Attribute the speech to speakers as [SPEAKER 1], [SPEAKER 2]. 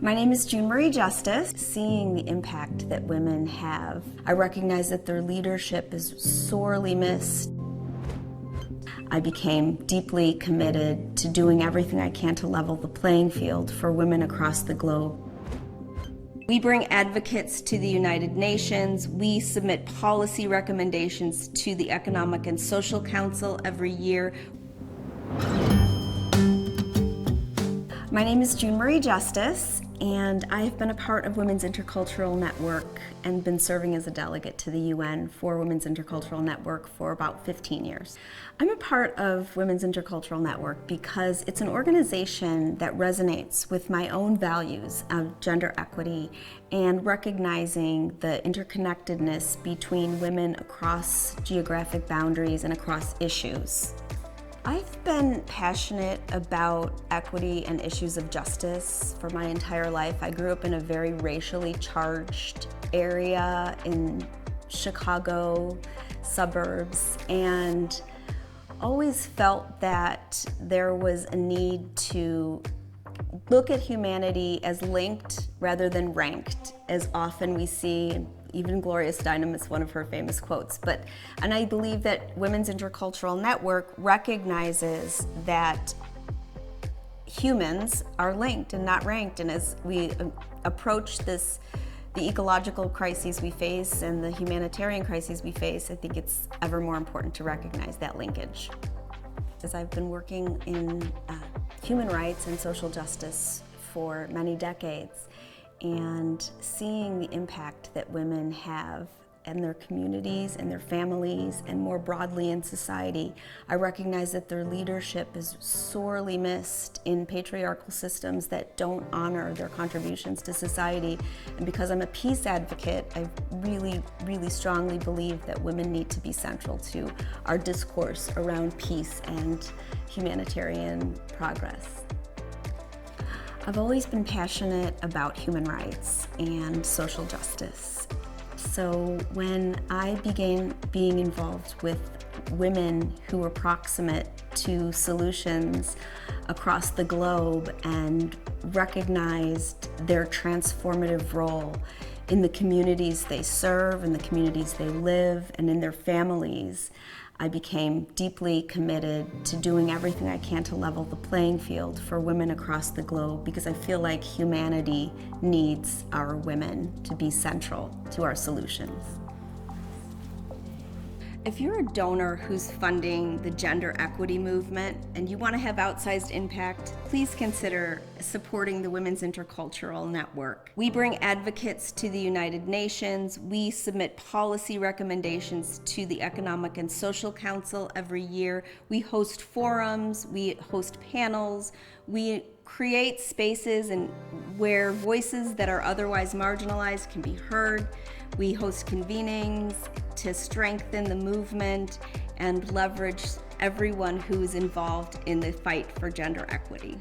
[SPEAKER 1] My name is Junemarie Justus. Seeing the impact that women have, I recognize that their leadership is sorely missed. I became deeply committed to doing everything I can to level the playing field for women across the globe. We bring advocates to the United Nations. We submit policy recommendations to the Economic and Social Council every year. My name is Junemarie Justus, and I have been a part of Women's Intercultural Network and been serving as a delegate to the UN for Women's Intercultural Network for about 15 years. I'm a part of Women's Intercultural Network because it's an organization that resonates with my own values of gender equity and recognizing the interconnectedness between women across geographic boundaries and across issues. I've been passionate about equity and issues of justice for my entire life. I grew up in a very racially charged area in Chicago suburbs and always felt that there was a need to look at humanity as linked rather than ranked, as often we see. Even Gloria Steinem is one of her famous quotes. And I believe that Women's Intercultural Network recognizes that humans are linked and not ranked. And as we approach the ecological crises we face and the humanitarian crises we face, I think it's ever more important to recognize that linkage. As I've been working in human rights and social justice for many decades, and seeing the impact that women have in their communities and their families and more broadly in society, I recognize that their leadership is sorely missed in patriarchal systems that don't honor their contributions to society. And because I'm a peace advocate, I really, really strongly believe that women need to be central to our discourse around peace and humanitarian progress. I've always been passionate about human rights and social justice. So when I began being involved with women who were proximate to solutions across the globe and recognized their transformative role in the communities they serve, in the communities they live, and in their families, I became deeply committed to doing everything I can to level the playing field for women across the globe, because I feel like humanity needs our women to be central to our solutions. If you're a donor who's funding the gender equity movement and you want to have outsized impact, please consider supporting the Women's Intercultural Network. We bring advocates to the United Nations. We submit policy recommendations to the Economic and Social Council every year. We host forums, we host panels, we create spaces where voices that are otherwise marginalized can be heard. We host convenings to strengthen the movement and leverage everyone who's involved in the fight for gender equity.